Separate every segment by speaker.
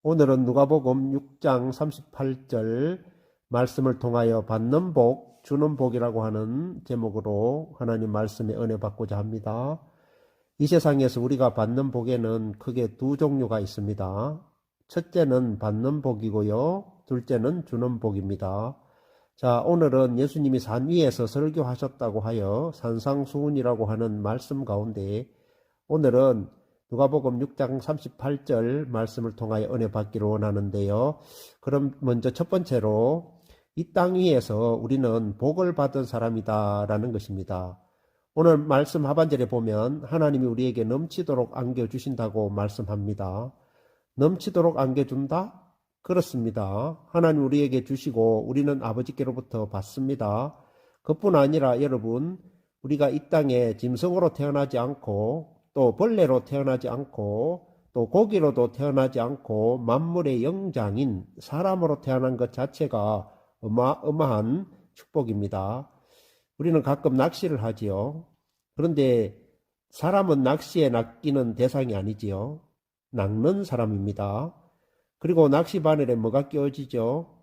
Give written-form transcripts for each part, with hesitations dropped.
Speaker 1: 오늘은 누가복음 6장 38절 말씀을 통하여 받는 복, 주는 복이라고 하는 제목으로 하나님 말씀의 은혜 받고자 합니다. 이 세상에서 우리가 받는 복에는 크게 두 종류가 있습니다. 첫째는 받는 복이고요. 둘째는 주는 복입니다. 자, 오늘은 예수님이 산 위에서 설교하셨다고 하여 산상수훈이라고 하는 말씀 가운데 오늘은 누가복음 6장 38절 말씀을 통하여 은혜 받기를 원하는데요. 그럼 먼저 첫 번째로 이 땅 위에서 우리는 복을 받은 사람이다 라는 것입니다. 오늘 말씀 하반절에 보면 하나님이 우리에게 넘치도록 안겨주신다고 말씀합니다. 넘치도록 안겨준다? 그렇습니다. 하나님 우리에게 주시고 우리는 아버지께로부터 받습니다. 그뿐 아니라 여러분, 우리가 이 땅에 짐승으로 태어나지 않고 또 벌레로 태어나지 않고 또 고기로도 태어나지 않고 만물의 영장인 사람으로 태어난 것 자체가 어마어마한 축복입니다. 우리는 가끔 낚시를 하지요. 그런데 사람은 낚시에 낚이는 대상이 아니지요. 낚는 사람입니다. 그리고 낚시 바늘에 뭐가 끼워지죠?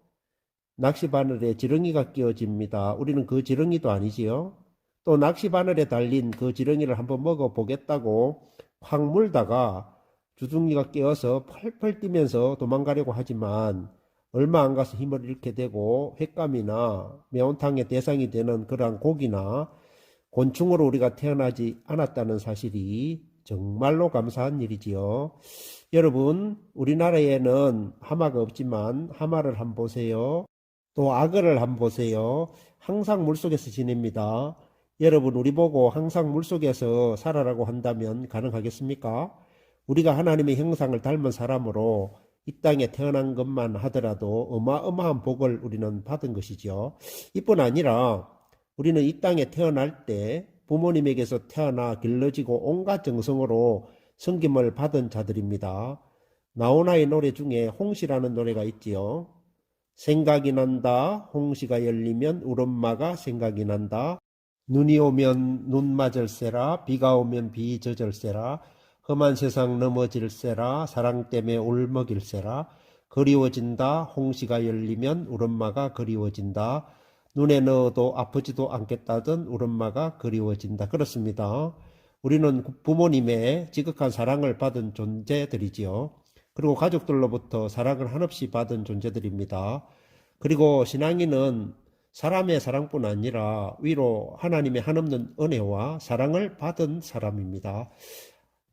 Speaker 1: 낚시 바늘에 지렁이가 끼워집니다. 우리는 그 지렁이도 아니지요. 또 낚시 바늘에 달린 그 지렁이를 한번 먹어보겠다고 확 물다가 주둥이가 끼어서 펄펄 뛰면서 도망가려고 하지만 얼마 안 가서 힘을 잃게 되고 횟감이나 매운탕의 대상이 되는 그러한 고기나 곤충으로 우리가 태어나지 않았다는 사실이 정말로 감사한 일이지요. 여러분, 우리나라에는 하마가 없지만 하마를 한번 보세요. 또 악어를 한번 보세요. 항상 물속에서 지냅니다. 여러분, 우리 보고 항상 물속에서 살아라고 한다면 가능하겠습니까? 우리가 하나님의 형상을 닮은 사람으로 이 땅에 태어난 것만 하더라도 어마어마한 복을 우리는 받은 것이죠. 이뿐 아니라 우리는 이 땅에 태어날 때 부모님에게서 태어나 길러지고 온갖 정성으로 섬김을 받은 자들입니다. 나훈아의 노래 중에 홍시라는 노래가 있지요. 생각이 난다. 홍시가 열리면 우리 엄마가 생각이 난다. 눈이 오면 눈 맞을세라. 비가 오면 비 젖을세라. 험한 세상 넘어질세라. 사랑 때문에 울먹일세라. 그리워진다. 홍시가 열리면 우리 엄마가 그리워진다. 눈에 넣어도 아프지도 않겠다던 우리 엄마가 그리워진다. 그렇습니다. 우리는 부모님의 지극한 사랑을 받은 존재들이지요. 그리고 가족들로부터 사랑을 한없이 받은 존재들입니다. 그리고 신앙인은 사람의 사랑뿐 아니라 위로 하나님의 한없는 은혜와 사랑을 받은 사람입니다.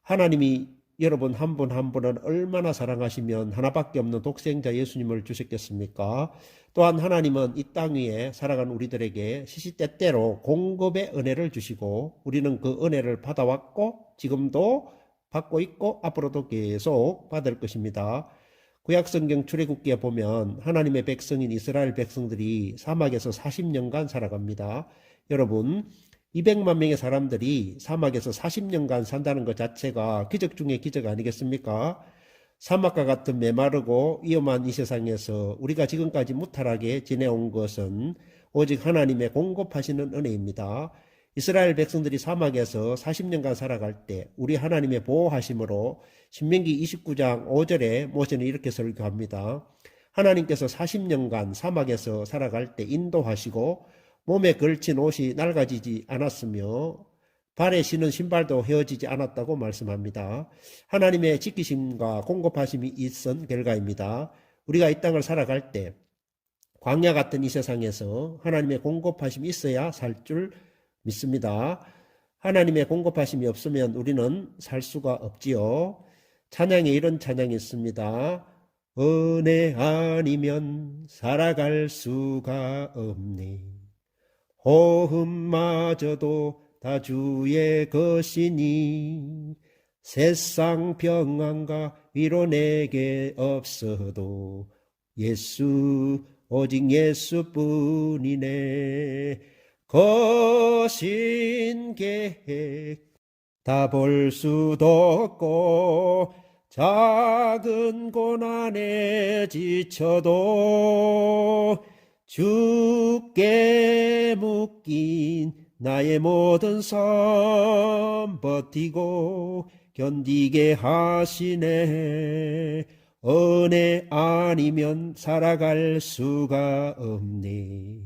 Speaker 1: 하나님이 여러분 한 분 한 분은 얼마나 사랑하시면 하나밖에 없는 독생자 예수님을 주셨겠습니까? 또한 하나님은 이 땅 위에 살아간 우리들에게 시시때때로 공급의 은혜를 주시고 우리는 그 은혜를 받아왔고 지금도 받고 있고 앞으로도 계속 받을 것입니다. 구약성경 출애굽기에 보면 하나님의 백성인 이스라엘 백성들이 사막에서 40년간 살아갑니다. 여러분, 200만 명의 사람들이 사막에서 40년간 산다는 것 자체가 기적 중에 기적 아니겠습니까? 사막과 같은 메마르고 위험한 이 세상에서 우리가 지금까지 무탈하게 지내온 것은 오직 하나님의 공급하시는 은혜입니다. 이스라엘 백성들이 사막에서 40년간 살아갈 때 우리 하나님의 보호하심으로 신명기 29장 5절에 모세는 이렇게 설교합니다. 하나님께서 40년간 사막에서 살아갈 때 인도하시고 몸에 걸친 옷이 낡아지지 않았으며 발에 신은 신발도 헤어지지 않았다고 말씀합니다. 하나님의 지키심과 공급하심이 있은 결과입니다. 우리가 이 땅을 살아갈 때 광야 같은 이 세상에서 하나님의 공급하심이 있어야 살 줄 믿습니다. 하나님의 공급하심이 없으면 우리는 살 수가 없지요. 찬양에 이런 찬양이 있습니다. 은혜 아니면 살아갈 수가 없네. 호흡마저도 다 주의 것이니 세상 평안과 위로 내게 없어도 예수 오직 예수뿐이네. 거신 계획 다 볼 수도 없고 작은 고난에 지쳐도 주께 묶인 나의 모든 삶 버티고 견디게 하시네. 은혜 아니면 살아갈 수가 없네.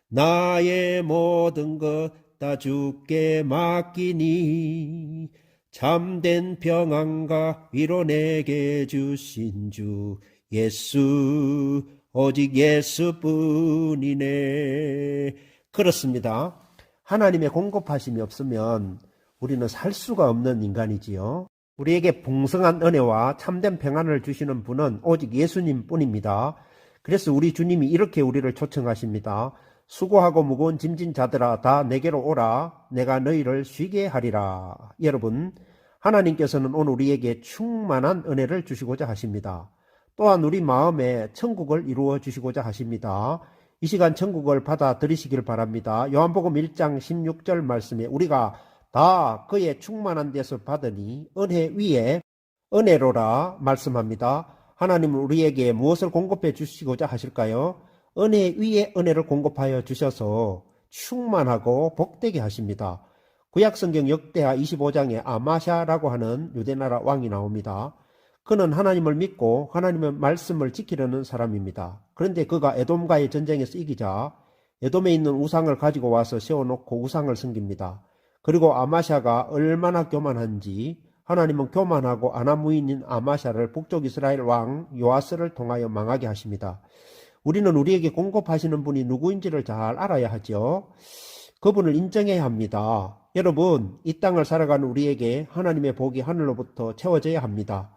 Speaker 1: 나의 모든 것 다 주께 맡기니 참된 평안과 위로 내게 주신 주 예수, 오직 예수뿐이네. 그렇습니다. 하나님의 공급하심이 없으면 우리는 살 수가 없는 인간이지요. 우리에게 풍성한 은혜와 참된 평안을 주시는 분은 오직 예수님 뿐입니다. 그래서 우리 주님이 이렇게 우리를 초청하십니다. 수고하고 무거운 짐진 자들아 다 내게로 오라. 내가 너희를 쉬게 하리라. 여러분, 하나님께서는 오늘 우리에게 충만한 은혜를 주시고자 하십니다. 또한 우리 마음에 천국을 이루어 주시고자 하십니다. 이 시간 천국을 받아들이시길 바랍니다. 요한복음 1장 16절 말씀에 우리가 다 그의 충만한 데서 받으니 은혜 위에 은혜로라 말씀합니다. 하나님은 우리에게 무엇을 공급해 주시고자 하실까요? 은혜 위에 은혜를 공급하여 주셔서 충만하고 복되게 하십니다. 구약성경 역대하 25장에 아마샤라고 하는 유대나라 왕이 나옵니다. 그는 하나님을 믿고 하나님의 말씀을 지키려는 사람입니다. 그런데 그가 에돔과의 전쟁에서 이기자 에돔에 있는 우상을 가지고 와서 세워놓고 우상을 섬깁니다. 그리고 아마샤가 얼마나 교만한지 하나님은 교만하고 아나무인인 아마샤를 북쪽 이스라엘 왕 요아스를 통하여 망하게 하십니다. 우리는 우리에게 공급하시는 분이 누구인지를 잘 알아야 하죠. 그분을 인정해야 합니다. 여러분, 이 땅을 살아가는 우리에게 하나님의 복이 하늘로부터 채워져야 합니다.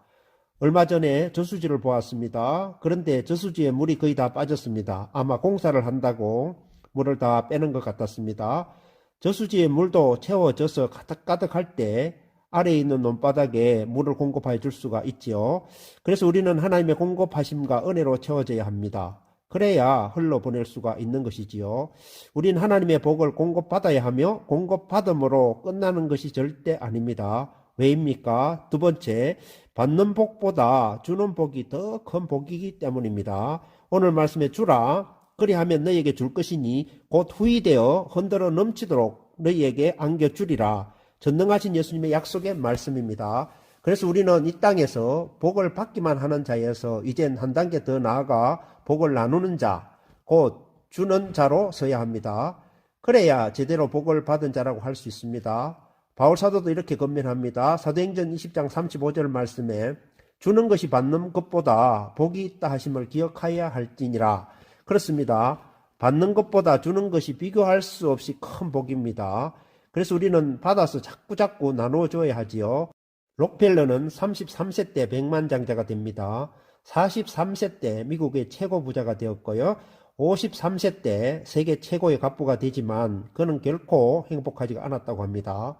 Speaker 1: 얼마 전에 저수지를 보았습니다. 그런데 저수지에 물이 거의 다 빠졌습니다. 아마 공사를 한다고 물을 다 빼는 것 같았습니다. 저수지에 물도 채워져서 가득가득할 때 아래에 있는 논바닥에 물을 공급해 줄 수가 있지요. 그래서 우리는 하나님의 공급하심과 은혜로 채워져야 합니다. 그래야 흘러보낼 수가 있는 것이지요. 우린 하나님의 복을 공급받아야 하며 공급받음으로 끝나는 것이 절대 아닙니다. 왜입니까? 두 번째, 받는 복보다 주는 복이 더 큰 복이기 때문입니다. 오늘 말씀에 주라, 그리하면 너희에게 줄 것이니 곧 후이되어 흔들어 넘치도록 너희에게 안겨주리라. 전능하신 예수님의 약속의 말씀입니다. 그래서 우리는 이 땅에서 복을 받기만 하는 자에서 이젠 한 단계 더 나아가 복을 나누는 자, 곧 주는 자로 서야 합니다. 그래야 제대로 복을 받은 자라고 할 수 있습니다. 바울사도도 이렇게 권면합니다. 사도행전 20장 35절 말씀에 주는 것이 받는 것보다 복이 있다 하심을 기억하여야 할지니라. 그렇습니다. 받는 것보다 주는 것이 비교할 수 없이 큰 복입니다. 그래서 우리는 받아서 자꾸자꾸 나누어줘야 하지요. 록펠러는 33세 때 백만장자가 됩니다. 43세 때 미국의 최고 부자가 되었고요. 53세 때 세계 최고의 갑부가 되지만 그는 결코 행복하지가 않았다고 합니다.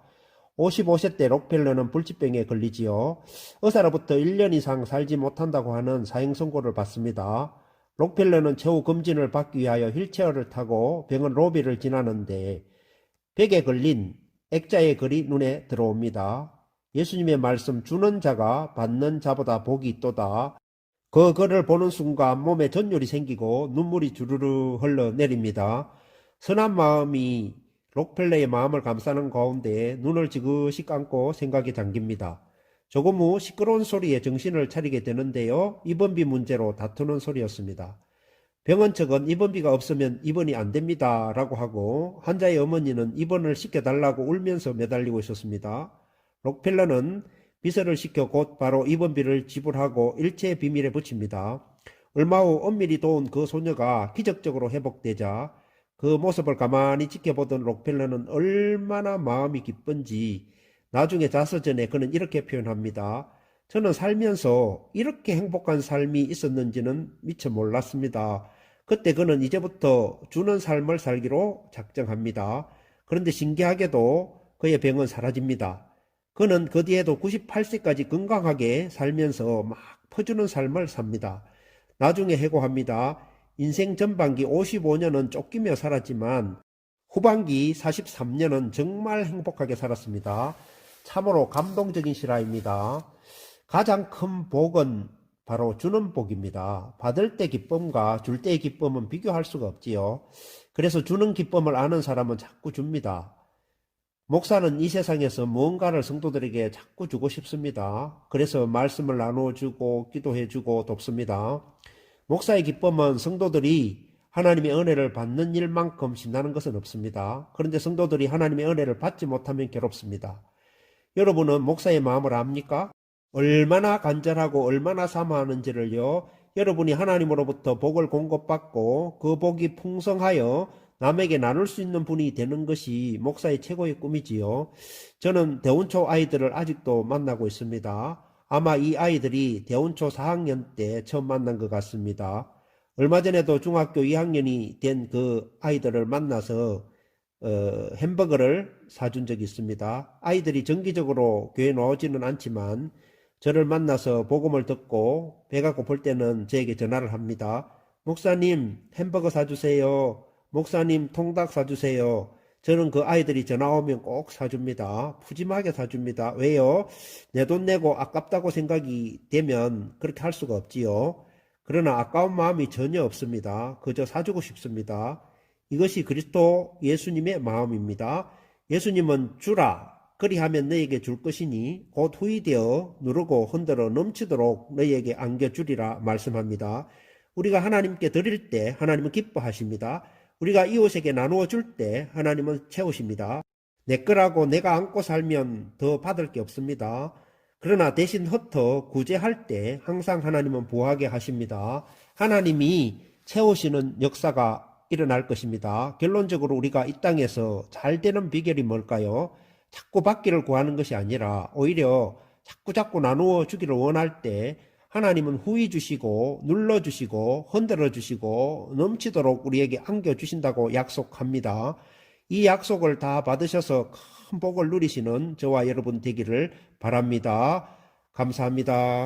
Speaker 1: 55세 때 록펠러는 불치병에 걸리지요. 의사로부터 1년 이상 살지 못한다고 하는 사형 선고를 받습니다. 록펠러는 최후 검진을 받기 위하여 휠체어를 타고 병원 로비를 지나는데 벽에 걸린 액자의 글이 눈에 들어옵니다. 예수님의 말씀, 주는 자가 받는 자보다 복이 있도다. 그 글을 보는 순간 몸에 전율이 생기고 눈물이 주르르 흘러내립니다. 선한 마음이 록펠러의 마음을 감싸는 가운데 눈을 지그시 감고 생각에 잠깁니다. 조금 후 시끄러운 소리에 정신을 차리게 되는데요. 입원비 문제로 다투는 소리였습니다. 병원 측은 입원비가 없으면 입원이 안 됩니다 라고 하고 환자의 어머니는 입원을 시켜달라고 울면서 매달리고 있었습니다. 록펠러는 비서를 시켜 곧 바로 입원비를 지불하고 일체의 비밀에 붙입니다. 얼마 후 엄밀히 도운 그 소녀가 기적적으로 회복되자 그 모습을 가만히 지켜보던 록펠러는 얼마나 마음이 기쁜지 나중에 자서전에 그는 이렇게 표현합니다. 저는 살면서 이렇게 행복한 삶이 있었는지는 미처 몰랐습니다. 그때 그는 이제부터 주는 삶을 살기로 작정합니다. 그런데 신기하게도 그의 병은 사라집니다. 그는 그 뒤에도 98세까지 건강하게 살면서 막 퍼주는 삶을 삽니다. 나중에 해고합니다. 인생 전반기 55년은 쫓기며 살았지만 후반기 43년은 정말 행복하게 살았습니다. 참으로 감동적인 실화입니다. 가장 큰 복은 바로 주는 복입니다. 받을 때 기쁨과 줄 때의 기쁨은 비교할 수가 없지요. 그래서 주는 기쁨을 아는 사람은 자꾸 줍니다. 목사는 이 세상에서 무언가를 성도들에게 자꾸 주고 싶습니다. 그래서 말씀을 나누어주고 기도해주고 돕습니다. 목사의 기쁨은 성도들이 하나님의 은혜를 받는 일만큼 신나는 것은 없습니다. 그런데 성도들이 하나님의 은혜를 받지 못하면 괴롭습니다. 여러분은 목사의 마음을 압니까? 얼마나 간절하고 얼마나 사모하는지를요, 여러분이 하나님으로부터 복을 공급받고 그 복이 풍성하여 남에게 나눌 수 있는 분이 되는 것이 목사의 최고의 꿈이지요. 저는 대운초 아이들을 아직도 만나고 있습니다. 아마 이 아이들이 대운초 4학년 때 처음 만난 것 같습니다. 얼마 전에도 중학교 2학년이 된 그 아이들을 만나서 햄버거를 사준 적이 있습니다. 아이들이 정기적으로 교회에 나오지는 않지만 저를 만나서 복음을 듣고 배가 고플 때는 저에게 전화를 합니다. 목사님, 햄버거 사주세요. 목사님, 통닭 사주세요. 저는 그 아이들이 전화 오면 꼭 사줍니다. 푸짐하게 사줍니다. 왜요? 내 돈 내고 아깝다고 생각이 되면 그렇게 할 수가 없지요. 그러나 아까운 마음이 전혀 없습니다. 그저 사주고 싶습니다. 이것이 그리스도 예수님의 마음입니다. 예수님은 주라, 그리하면 너에게 줄 것이니 곧 후이되어 누르고 흔들어 넘치도록 너에게 안겨주리라 말씀합니다. 우리가 하나님께 드릴 때 하나님은 기뻐하십니다. 우리가 이웃에게 나누어 줄 때 하나님은 채우십니다. 내 거라고 내가 안고 살면 더 받을 게 없습니다. 그러나 대신 흩어 구제할 때 항상 하나님은 부하게 하십니다. 하나님이 채우시는 역사가 일어날 것입니다. 결론적으로 우리가 이 땅에서 잘 되는 비결이 뭘까요? 자꾸 받기를 구하는 것이 아니라 오히려 자꾸 나누어 주기를 원할 때 하나님은 후히 주시고 눌러주시고 흔들어주시고 넘치도록 우리에게 안겨주신다고 약속합니다. 이 약속을 다 받으셔서 큰 복을 누리시는 저와 여러분 되기를 바랍니다. 감사합니다.